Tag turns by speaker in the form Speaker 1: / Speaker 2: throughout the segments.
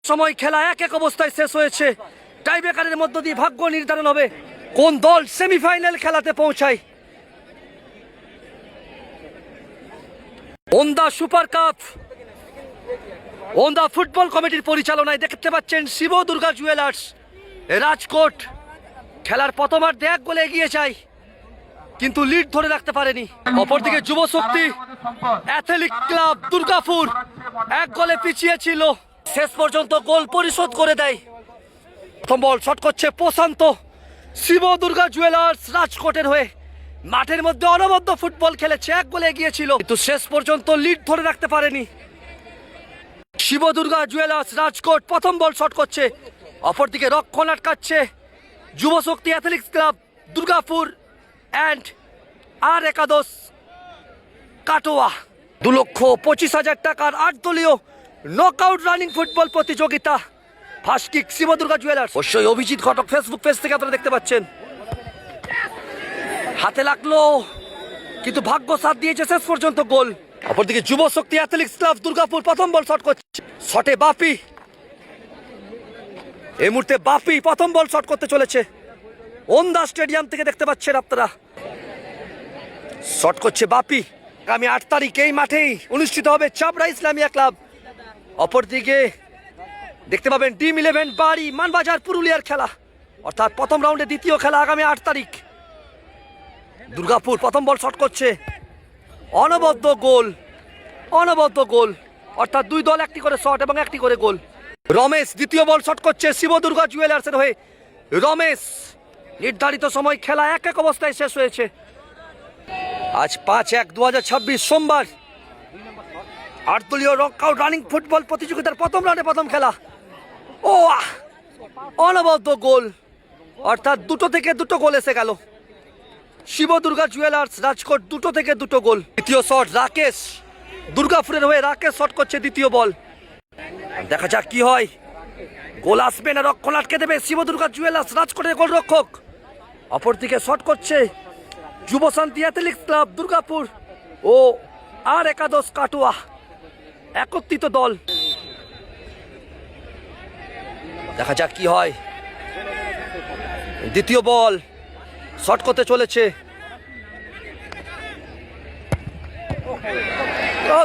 Speaker 1: সময় খেলা এক এক অবস্থায় শেষ হয়েছে। টাইব্রেকারের মধ্য দিয়ে ভাগ্য নির্ধারণ হবে কোন দল সেমিফাইনাল খেলাতে পৌঁছায়। Onda super cup Onda football কমিটির পরিচালনায় দেখতে পাচ্ছেন শিব দুর্গা জুয়েলার্স রাজকোট খেলার প্রথমার্ধে 1 গোলে এগিয়ে যায়, কিন্তু লিড ধরে রাখতে পারেনি। অপরদিকে যুব শক্তি অ্যাথলেটিক ক্লাব দুর্গাপুর 1 গোলে পিছিয়ে ছিল, শেষ পর্যন্ত গোল পরিশোধ করে দেয়। প্রথম বল শট করছে প্রশান্ত। শিব দুর্গা জুয়েলার্স রাজকোটের হয়ে মাঠের মধ্যে অনবদ্য ফুটবল খেলেছে, 1 গোলে এগিয়েছিল, কিন্তু শেষ পর্যন্ত লিড ধরে রাখতে পারেনি। শিব দুর্গা জুয়েলার্স রাজকোট প্রথম বল শট করছে, অপরদিকে রক্ষণ আটকাচ্ছে Yuva Shakti athletics club Durgapur and আর একাদশ কাটোয়া। 2,25,000 টাকার 8 দলীয় নকআউট রানিং ফুটবল প্রতিযোগিতা। First kick Shiv Durga jewellers. অবশ্যই অভিজিৎ ঘটক ফেসবুক পেজ থেকে আপনারা দেখতে পাচ্ছেন। হাতে লাগলো, কিন্তু ভাগ্য সাথ দিয়েছে, শেষ পর্যন্ত গোল। অপরদিকে যুব শক্তি অ্যাথলেটিক্স ক্লাব দুর্গাপুর প্রথম বল শট করছে, শটে বাপি। এই মুহূর্তে বাপি প্রথম বল শট করতে চলেছে। ওন্দা স্টেডিয়াম থেকে দেখতে পাচ্ছেন আপনারা, শট করছে বাপি। আগামী 8 তারিখ এই মাঠেই অনুষ্ঠিত হবে চাপড়া ইসলামিয়া ক্লাব। অপরদিকে দেখতে পাবেন টিম 11 বাড়ি মানবাজার পুরুলিয়ার খেলা, অর্থাৎ প্রথম রাউন্ডে দ্বিতীয় খেলা আগামী 8 তারিখ। দুর্গাপুর প্রথম বল শট করছে, অনবদ্য গোল, অর্থাৎ 2 দল 1টি করে শট এবং 1টি করে গোল। রমেশ দ্বিতীয় বল শট করছে শিব দুর্গা জুয়েলার্সের হয়ে। রমেশ নির্ধারিত সময় খেলা এক এক অবস্থায় শেষ হয়েছে। আজ 5/1/2026 সোমবার 8 দলীয় নকআউট রানিং ফুটবল প্রতিযোগিতার প্রথম রাউন্ডে প্রথম খেলা। অনবদ্য গোল, অর্থাৎ 2 থেকে 2 গোল এসে গেল। শিব দুর্গা জুয়েলার্স রাজকোট 2 থেকে 2 গোল। দ্বিতীয় শট রাকেশ দুর্গাপুরের হয়ে, রাকেশ শট করছে দ্বিতীয় বল। দেখা যাক কি হয়, গোল আসবে না রক্ষণ আটকে দেবে শিব দুর্গা জুয়েলার্স রাজকোটের গোলরক্ষক। অপরদিকে শট করছে যুব শান্তি অ্যাথলেটিক্স ক্লাব দুর্গাপুর ও আর একাদশ কাটোয়া, একত্রিত দল। দেখা যাক কি হয়। দ্বিতীয় বল শট করতে চলেছে,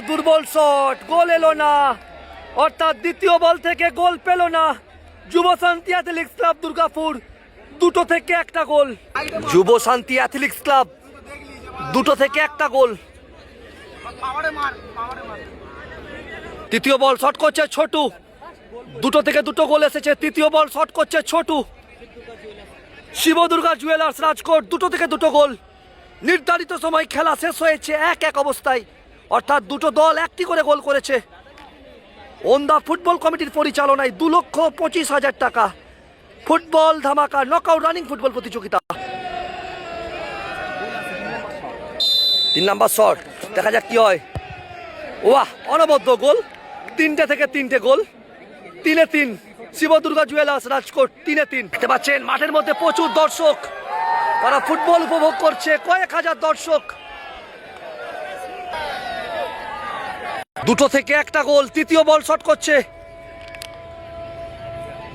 Speaker 1: দুর্বল শট, গোল এলো না, অর্থাৎ দ্বিতীয় বল থেকে গোল পেল না যুব শান্তি অ্যাথলেটিক্স ক্লাব দুর্গাপুর। 2 থেকে 1টা গোল। যুব শান্তি অ্যাথলেটিক্স ক্লাব 2 থেকে 1টা গোল। তৃতীয় বল শট করছে ছোটু, 2 থেকে 2 গোল এসেছে। তৃতীয় বল শট করছে ছোটু। শিব দুর্গা জুয়েলার্স রাজকোট 2 থেকে 2 গোল। নির্ধারিত সময় খেলা শেষ হয়েছে 1-1 অবস্থায়, অর্থাৎ 2 দল 1টি করে গোল করেছে। ওন্দা ফুটবল কমিটির পরিচালনায় 2,25,000 টাকা ফুটবল ধামাকা নকআউট রানিং ফুটবল প্রতিযোগিতা। 3 নম্বর শট, দেখা যাক কি হয়। অনবদ্য গোল, 3টে থেকে 3টে গোল। 3-3 শিব দুর্গা জুয়েলার্স রাজকোট 3-3। দেখতে পাচ্ছেন মাঠের মধ্যে প্রচুর দর্শক, তারা ফুটবল উপভোগ করছে, কয়েক হাজার দর্শক। 2 থেকে 1টা গোল। তৃতীয় বল শট করছে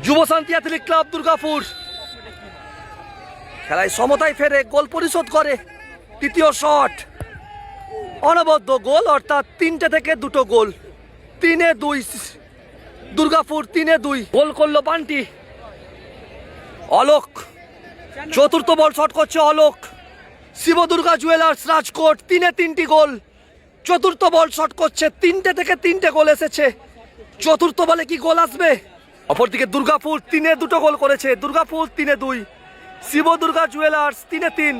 Speaker 1: যুব শান্তি অ্যাথলেটিক ক্লাব দুর্গাপুর, খেলায় সমতায় ফেরে গোল পরিশোধ করে। তৃতীয় শট, অনবদ্য গোল, অর্থাৎ 3টে থেকে 2 গোল। 3-2 দুর্গাপুর, 3-2 গোল করলো বান্টি। অলোক চতুর্থ বল শট করছে অলোক। শিব দুর্গা জুয়েলার্স রাজকোট 3-3টি গোল। চতুর্থ বল শট করছে, 3টে থেকে 3টে গোল এসেছে। চতুর্থ বলে কি গোল আসবে? অপরদিকে দুর্গাপুর 3-2 গোল করেছে। দুর্গাপুর 3-2, শিব দুর্গা জুয়েলার্স 3-3।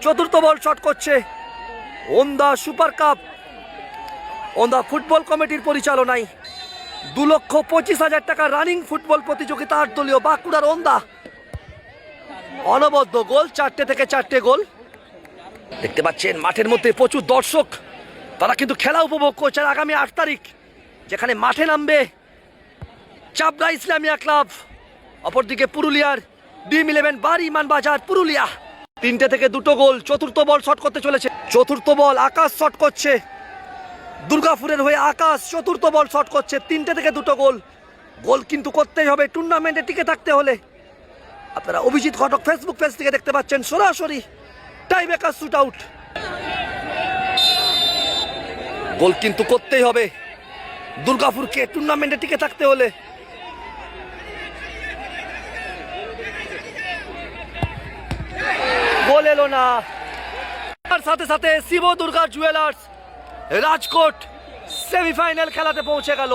Speaker 1: চতুর্থ বল শট করছে Onda super cup Onda football কমিটির পরিচালনায় 2,25,000 টাকা রানিং ফুটবল প্রতিযোগিতা 8 দলীয় বাঁকুড়ার ওন্দা। অনবদ্য গোল, 4টে থেকে 4টে গোল। দেখতে পাচ্ছেন মাঠের মধ্যে প্রচুর দর্শক, তারা কিন্তু খেলা উপভোগ করছে। আগামী 8 তারিখ যেখানে মাঠে নামবে চাপড়া ইসলামিয়া ক্লাব, অপরদিকে পুরুলিয়ার টিম 11 বাড়ি মানবাজার পুরুলিয়া। 3টে থেকে 2 গোল। চতুর্থ বল শট করতে চলেছে। চতুর্থ বল আকাশ শট করছে দুর্গাপুরের হয়ে। আকাশ চতুর্থ বল শট করছে, 3টে থেকে 2 গোল। গোল কিন্তু করতেই হবে টুর্নামেন্টে টিকে থাকতে হলে। আপনারা অভিজিৎ ঘটক ফেসবুক পেজ থেকে দেখতে পাচ্ছেন সরাসরি টাই ব্রেকার শুট আউট। গোল কিন্তু করতেই হবে দুর্গাপুরকে টুর্নামেন্টে টিকে থাকতে হলে। গোল এলো না। তার সাথে সাথে শিব দুর্গা জুয়েলার্স রাজকোট সেমিফাইনাল খেলাতে পৌঁছে গেল।